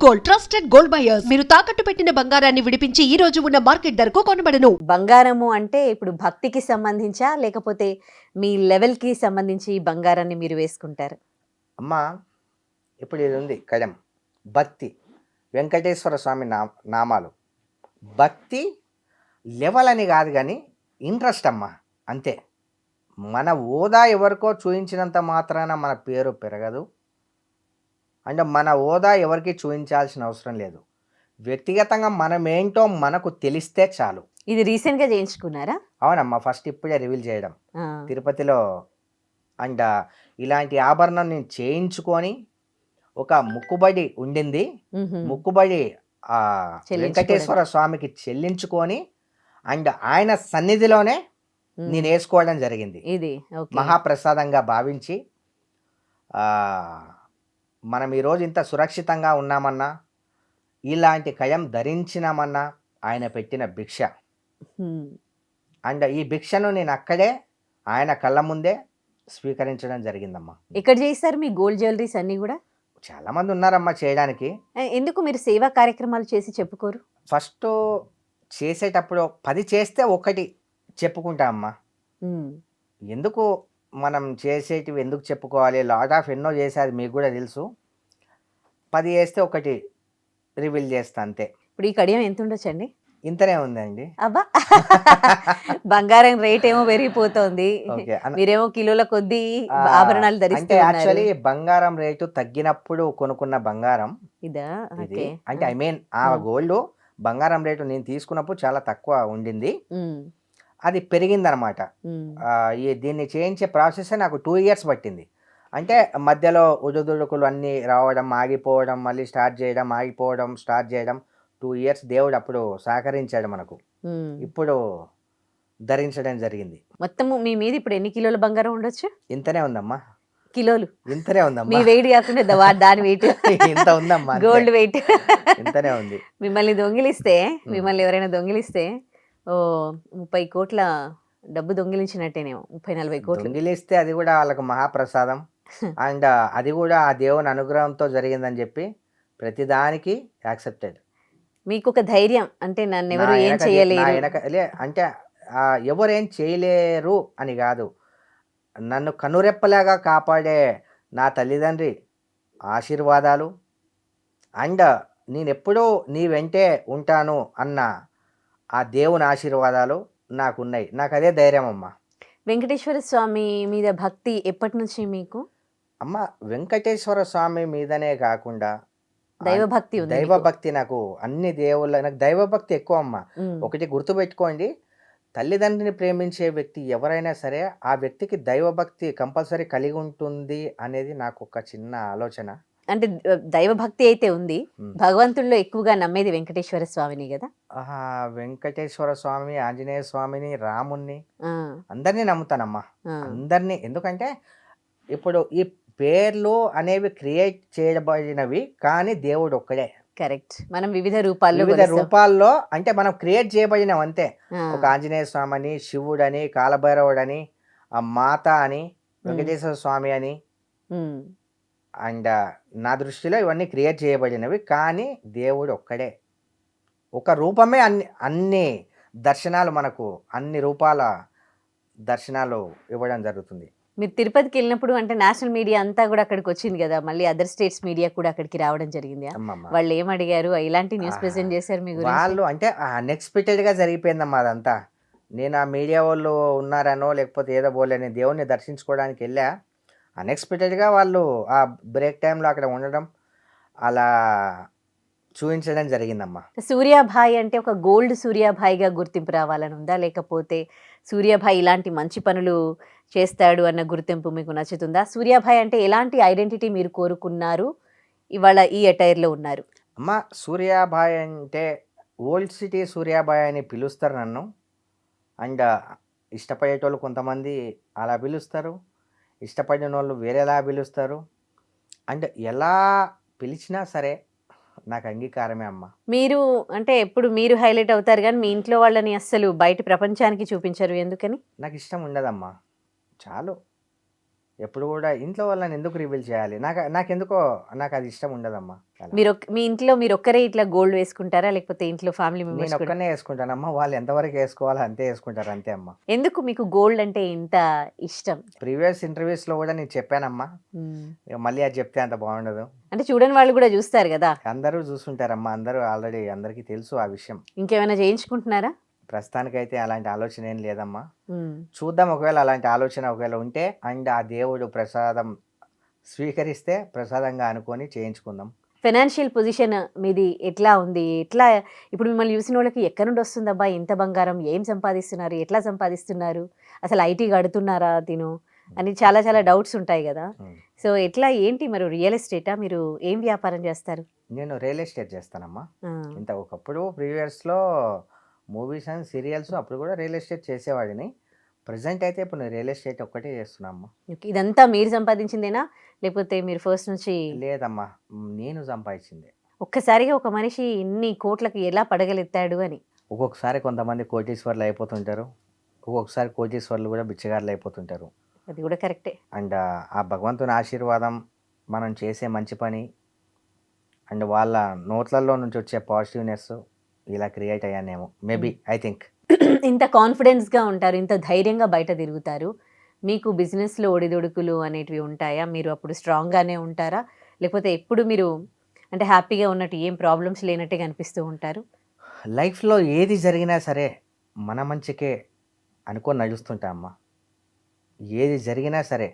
Gold, trusted gold buyers. మీరు తాకట్టు పెట్టిన బంగారాన్ని విడిపించి ఈ రోజు ఉన్న మార్కెట్ ధరకు కొనబడను. బంగారము అంటే ఇప్పుడు భక్తికి సంబంధించా లేకపోతే మీ లెవెల్కి సంబంధించి ఈ బంగారాన్ని మీరు వేసుకుంటారు? అమ్మా, ఇప్పుడు ఇది ఉంది కడం భక్తి వెంకటేశ్వర స్వామి నామాలు. భక్తి లెవెల్ అని కాదు కానీ ఇంట్రెస్ట్ అమ్మా, అంతే. మన హోదా ఎవరికో చూపించినంత మాత్రాన మన పేరు పెరగదు. అంటే మన హోదా ఎవరికి చూపించాల్సిన అవసరం లేదు. వ్యక్తిగతంగా మనం ఏంటో మనకు తెలిస్తే చాలు. ఇది రీసెంట్గా చేయించుకున్నారా? అవునమ్మా, ఫస్ట్ ఇప్పుడే రివీల్ చేయడం తిరుపతిలో. అండ్ ఇలాంటి ఆభరణం నేను చేయించుకొని ఒక ముక్కుబడి ఉండింది, ముక్కుబడి వెంకటేశ్వర స్వామికి చెల్లించుకొని అండ్ ఆయన సన్నిధిలోనే నేను వేసుకోవడం జరిగింది. ఇది మహాప్రసాదంగా భావించి మనం ఈరోజు ఇంత సురక్షితంగా ఉన్నామన్నా, ఇలాంటి కయం ధరించినామన్నా ఆయన పెట్టిన భిక్ష. అండ్ ఈ భిక్షను నేను అక్కడే ఆయన కళ్ళ ముందే స్వీకరించడం జరిగిందమ్మా. ఇక్కడ చేస్తారు మీ గోల్డ్ జ్యువెలరీస్ అన్నీ కూడా? చాలా మంది ఉన్నారమ్మా చేయడానికి. ఎందుకు మీరు సేవా కార్యక్రమాలు చేసి చెప్పుకోరు? ఫస్ట్ చేసేటప్పుడు 10 చేస్తే 1 చెప్పుకుంటా అమ్మా. ఎందుకు మనం చేసేటివి ఎందుకు చెప్పుకోవాలి? లాట్ ఆఫ్ ఎన్నో చేసేది మీకు కూడా తెలుసు. 10 చేస్తే 1 రివీల్ చేస్తా అంతే. ఇప్పుడు ఈ కడియం ఎంత ఉండొచ్చండి? ఇంతనే ఉందండి. అబ్బా, బంగారం రేట్ ఏమో పెరిగిపోతుంది, మీరేమో కిలోల కొద్దీ ఆభరణాలు ధరిస్తే. యాక్చువల్లీ బంగారం రేటు తగ్గినప్పుడు కొనుక్కున్న బంగారం ఇదా? ఇది. అంటే ఐ మీన్ ఆ గోల్డ్ బంగారం రేటు నేను తీసుకున్నప్పుడు చాలా తక్కువ ఉండింది, అది పెరిగిందనమాట. దీన్ని చేయించే ప్రాసెస్ నాకు 2 years పట్టింది. అంటే మధ్యలో ఉడుదుడుకులు అన్నీ రావడం, ఆగిపోవడం, మళ్ళీ స్టార్ట్ చేయడం, ఆగిపోవడం, స్టార్ట్ చేయడం. 2 years దేవుడు అప్పుడు సహకరించాడు మనకు. ఇప్పుడు ధరించడం జరిగింది. మొత్తం మీ మీద ఇప్పుడు ఎన్ని కిలోల బంగారం ఉండొచ్చు? ఇంతనే ఉందమ్మా. కిలోలు? ఇంతనే ఉందమ్మా. మీ వెయిట్ కాకుండా దాని వెయిట్ ఇంత ఉందమ్మా, గోల్డ్ వెయిట్ ఇంతనే ఉంది. మిమ్మల్ని ఎవరైనా దొంగిలిస్తే 30 కోట్ల డబ్బు దొంగిలించినట్టేనేమో. 30-40 కోట్లు దొంగిలిస్తే అది కూడా వాళ్ళకు మహాప్రసాదం. అండ్ అది కూడా ఆ దేవుని అనుగ్రహంతో జరిగిందని చెప్పి ప్రతిదానికి యాక్సెప్టెడ్. మీకు ఒక ధైర్యం, అంటే నన్ను ఎవరు ఏం చేయలేరు అంటే ఎవరు ఏం చేయలేరు అని కాదు, నన్ను కనురెప్పలాగా కాపాడే నా తల్లిదండ్రి ఆశీర్వాదాలు అండ్ నేనెప్పుడూ నీ వెంటే ఉంటాను అన్న ఆ దేవుని ఆశీర్వాదాలు నాకున్నాయి. నాకు అదే ధైర్యం అమ్మా. వెంకటేశ్వర స్వామి మీద భక్తి ఎప్పటి నుంచి మీకు? అమ్మ, వెంకటేశ్వర స్వామి మీదనే కాకుండా దైవభక్తి నాకు అన్ని దేవుళ్ళ, నాకు దైవభక్తి ఎక్కువ అమ్మ. ఒకటి గుర్తుపెట్టుకోండి, తల్లిదండ్రిని ప్రేమించే వ్యక్తి ఎవరైనా సరే ఆ వ్యక్తికి దైవభక్తి కంపల్సరీ కలిగి ఉంటుంది అనేది నాకు ఒక చిన్న ఆలోచన. అంటే దైవభక్తి అయితే ఉంది, భగవంతుల్లో ఎక్కువగా నమ్మేది వెంకటేశ్వర స్వామిని కదా? వెంకటేశ్వర స్వామి, ఆంజనేయ స్వామిని, రాముణ్ణి, అందరినీ నమ్ముతానమ్మా, అందరినీ. ఎందుకంటే ఇప్పుడు ఈ పేర్లు అనేవి క్రియేట్ చేయబడినవి, కానీ దేవుడు ఒక్కడే. కరెక్ట్. మనం వివిధ రూపాల్లో అంటే మనం క్రియేట్ చేయబడినాం అంతే. ఒక ఆంజనేయ స్వామి అని, శివుడని, కాలభైరవుడని, మాత అని, వెంకటేశ్వర స్వామి అని. అండ్ నా దృష్టిలో ఇవన్నీ క్రియేట్ చేయబడినవి, కానీ దేవుడు ఒక్కడే. ఒక రూపమే అన్ని దర్శనాలు, మనకు అన్ని రూపాల దర్శనాలు ఇవ్వడం జరుగుతుంది. మీరు తిరుపతికి వెళ్ళినప్పుడు అంటే నేషనల్ మీడియా అంతా కూడా అక్కడికి వచ్చింది కదా, మళ్ళీ అదర్ స్టేట్స్ మీడియా కూడా అక్కడికి రావడం జరిగింది. వాళ్ళు ఏం అడిగారు, ఇలాంటి న్యూస్ ప్రెజెంట్ చేశారు మీ గురించి? వాళ్ళు అంటే అన్ఎక్స్పెక్టెడ్గా జరిగిపోయిందమ్మా అదంతా. నేను ఆ మీడియా వాళ్ళు ఉన్నారనో లేకపోతే ఏదో పోలేని దేవుణ్ణి దర్శించుకోవడానికి వెళ్ళా, అన్ఎక్స్పెక్టెడ్గా వాళ్ళు ఆ బ్రేక్ టైంలో అక్కడ ఉండడం, అలా చూపించడం జరిగిందమ్మా. సూర్యాభాయ్ అంటే ఒక గోల్డ్ సూర్యాభాయ్గా గుర్తింపు రావాలని ఉందా, లేకపోతే సూర్యాభాయ్ ఇలాంటి మంచి పనులు చేస్తాడు అన్న గుర్తింపు మీకు నచ్చుతుందా? సూర్యాభాయ్ అంటే ఎలాంటి ఐడెంటిటీ మీరు కోరుకున్నారు, ఇవాళ ఈ అటైర్లో ఉన్నారు? అమ్మ, సూర్యాభాయ్ అంటే ఓల్డ్ సిటీ సూర్యాభాయ్ అని పిలుస్తారు నన్ను. అండ్ ఇష్టపడేటోళ్ళు కొంతమంది అలా పిలుస్తారు, ఇష్టపడిన వాళ్ళు వేరేలా పిలుస్తారు. అండ్ ఎలా పిలిచినా సరే నాకు అంగీకారమే అమ్మ. మీరు అంటే ఎప్పుడు మీరు హైలైట్ అవుతారు కానీ మీ ఇంట్లో వాళ్ళని అస్సలు బయట ప్రపంచానికి చూపించరు, ఎందుకని? నాకు ఇష్టం ఉండదమ్మా. చాలు, ఎప్పుడు కూడా ఇంట్లో వాళ్ళని ఎందుకు రివీల్ చేయాలి? నాకెందుకో నాకు అది ఇష్టం ఉండదమ్మా. అలా. మీ ఇంట్లో మీరు ఒక్కరే ఇట్లా గోల్డ్ వేసుకుంటారా? లేకపోతే ఇంట్లో ఫ్యామిలీ నేను మెంబర్స్ కూడా? ఒక్కనే వేసుకుంటానమ్మా. వాళ్ళు ఎంతవరకు వేసుకోవాలో అంతే వేసుకుంటారు, అంతే అమ్మా. ఎందుకు మీకు గోల్డ్ అంటే ఇంత ఇష్టం? ప్రీవియస్ ఇంటర్వ్యూస్లో కూడా నేను చెప్పానమ్మా. మ్మ్. ఇక మళ్ళీ అది చెప్తే అంత బాగుండదు. అంటే చూడని వాళ్ళు కూడా చూస్తారు కదా. అందరూ చూస్తుంటారమ్మా. అందరూ ఆల్రెడీ అందరికీ తెలుసు ఆ విషయం. ఇంకేమైనా చేయించుకుంటున్నారా? ప్రస్తుతానికైతే అలాంటి ఆలోచన ఏం లేదమ్మా. మ్మ్. చూద్దాం, ఒకవేళ అలాంటి ఆలోచన ఒకవేళ ఉంటే అండ్ ఆ దేవుడు ప్రసాదం స్వీకరిస్తే ప్రసాదంగా అనుకొని చేయించుకుందాం. ఫైనాన్షియల్ పొజిషన్ మీది ఎట్లా ఉంది? ఎట్లా ఇప్పుడు మిమ్మల్ని చూసిన వాళ్ళకి ఎక్కడి నుండి వస్తుందబ్బా ఇంత బంగారం? ఏం సంపాదిస్తున్నారు? ఎట్లా సంపాదిస్తున్నారు? అసలు ఐటీ కడుతున్నారా తిను అని చాలా చాలా డౌట్స్ ఉంటాయి కదా. ఉమ్. సో ఎట్లా ఏంటి మరి రియల్ ఎస్టేటా? మీరు ఏం వ్యాపారం చేస్తారు? నేను రియల్ ఎస్టేట్ చేస్తానమ్మా. ఆ, ఇంత ఒకప్పుడు ప్రీవియస్లో మూవీస్ అండ్ సీరియల్స్ అప్పుడు కూడా రియల్ ఎస్టేట్ చేసేవాడిని. ప్రజెంట్ అయితే ఇప్పుడు నేను రియల్ ఎస్టేట్ ఒక్కటే చేస్తున్నామ్మా. ఓకే. ఇదంతా మీరు సంపాదించిందేనా లేకపోతే మీరు ఫస్ట్ నుంచి? లేదమ్మా, నేను సంపాదించింది. ఒక్కసారిగా ఒక మనిషి ఇన్ని కోట్లకి ఎలా పడగలెత్తాడు అని? ఒక్కొక్కసారి కొంతమంది కోటీశ్వర్లు అయిపోతుంటారు, ఒక్కొక్కసారి కోటీశ్వర్లు కూడా బిచ్చగారులు అయిపోతుంటారు. అది కూడా కరెక్టే. అండ్ ఆ భగవంతుని ఆశీర్వాదం, మనం చేసే మంచి పని అండ్ వాళ్ళ నోట్లలో నుంచి వచ్చే పాజిటివ్నెస్ ఇలా క్రియేట్ అయ్యానేమో మేబీ, ఐ థింక్. ఇంత కాన్ఫిడెన్స్గా ఉంటారు, ఇంత ధైర్యంగా బయట తిరుగుతారు. మీకు బిజినెస్లో ఒడిదుడుకులు అనేటివి ఉంటాయా? మీరు అప్పుడు స్ట్రాంగ్గానే ఉంటారా? లేకపోతే ఎప్పుడు మీరు అంటే హ్యాపీగా ఉన్నట్టు ఏం ప్రాబ్లమ్స్ లేనట్టే కనిపిస్తూ ఉంటారు? లైఫ్లో ఏది జరిగినా సరే మన మంచికే అనుకొని నడుస్తుంటా అమ్మా. ఏది జరిగినా సరే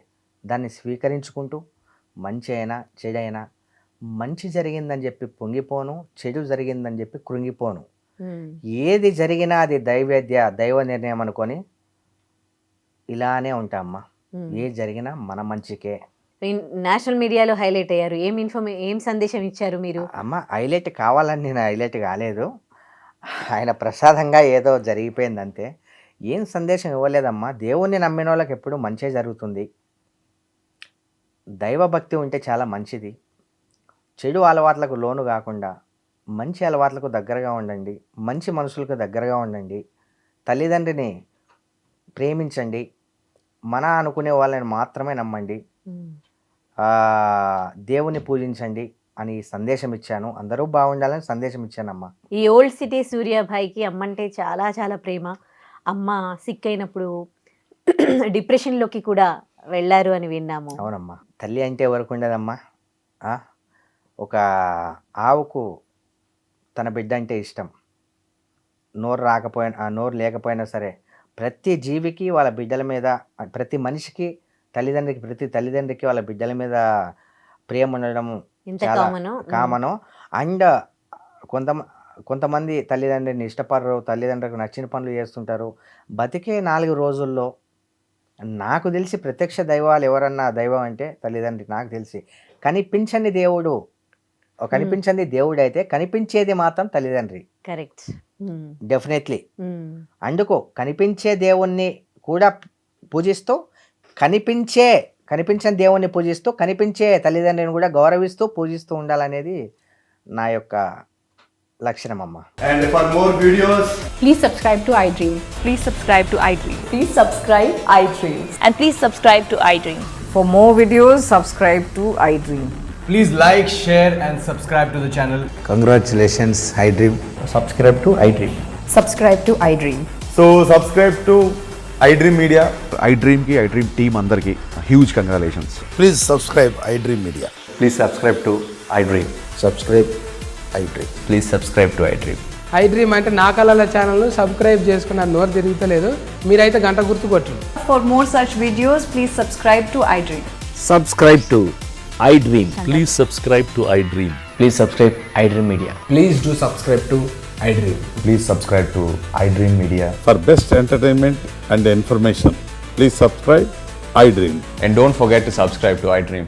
దాన్ని స్వీకరించుకుంటూ, మంచి అయినా చెడైనా, మంచి జరిగిందని చెప్పి పొంగిపోను, చెడు జరిగిందని చెప్పి కృంగిపోను. ఏది జరిగినా అది దైవ నిర్ణయం అనుకొని ఇలానే ఉంటామ్మా. ఏది జరిగినా మన మంచికే. నేషనల్ మీడియాలో హైలైట్ అయ్యారు. ఏం సందేశం ఇచ్చారు మీరు? అమ్మ, హైలైట్ కావాలని నేను హైలైట్ కాలేదు. ఆయన ప్రసాదంగా ఏదో జరిగిపోయింది అంతే. ఏం సందేశం ఇవ్వలేదమ్మా. దేవుణ్ణి నమ్మిన వాళ్ళకి ఎప్పుడు మంచే జరుగుతుంది. దైవభక్తి ఉంటే చాలా మంచిది. చెడు అలవాట్లకు లోను కాకుండా మంచి అలవాట్లకు దగ్గరగా ఉండండి, మంచి మనుషులకు దగ్గరగా ఉండండి, తల్లిదండ్రిని ప్రేమించండి, మన అనుకునే వాళ్ళని మాత్రమే నమ్మండి, దేవుని పూజించండి అని సందేశం ఇచ్చాను. అందరూ బాగుండాలని సందేశం ఇచ్చానమ్మా. ఈ ఓల్డ్ సిటీ సూర్యాభాయికి అమ్మంటే చాలా చాలా ప్రేమ. అమ్మ సిక్ అయినప్పుడు డిప్రెషన్లోకి కూడా వెళ్ళారు అని విన్నాము. అవునమ్మా. తల్లి అంటే ఎవరికి ఉండదమ్మా. ఒక ఆవుకు తన బిడ్డ అంటే ఇష్టం. నోరు లేకపోయినా సరే ప్రతి జీవికి వాళ్ళ బిడ్డల మీద, ప్రతి మనిషికి ప్రతి తల్లిదండ్రికి వాళ్ళ బిడ్డల మీద ప్రేమ ఉండడం చాలా కామను. అండ్ కొంతమంది తల్లిదండ్రిని ఇష్టపడరు, తల్లిదండ్రులకు నచ్చిన పనులు చేస్తుంటారు. బతికే 4 రోజుల్లో నాకు తెలిసి ప్రత్యక్ష దైవాలు ఎవరన్నా దైవం అంటే తల్లిదండ్రి. నాకు తెలిసి కనిపించని దేవుడు అయితే కనిపించేది మాత్రం తల్లిదండ్రి. కరెక్ట్. డెఫినెట్లీ. అందుకు కనిపించే దేవుణ్ణి కూడా పూజిస్తూ, కనిపించని దేవుణ్ణి పూజిస్తూ, కనిపించే తల్లిదండ్రిని కూడా గౌరవిస్తూ పూజిస్తూ ఉండాలనేది నా యొక్క లక్షణం అమ్మ. And for more videos, Please subscribe to iDream. Please subscribe to iDream. Please subscribe iDream. And please subscribe to iDream. For more videos, subscribe to iDream. please like, share and subscribe to the channel. Congratulations, iDream. Subscribe to iDream. Subscribe to iDream. So subscribe to iDream Media. iDream team andarki huge congratulations. Please subscribe iDream Media. Please subscribe to iDream. Subscribe iDream. Please subscribe to iDream. iDream అంటే నా కళల ఛానల్ను subscribe చేసుకున్న నోరు తిరుగుతలేదు. మీరైతే గంట గుర్తు కొట్టండి. For more such videos, please subscribe to iDream. Subscribe to iDream. Please subscribe to iDream. Please subscribe iDream Media. Please do subscribe to iDream. Please subscribe to iDream Media. For best entertainment and information, please subscribe iDream. And don't forget to subscribe to iDream.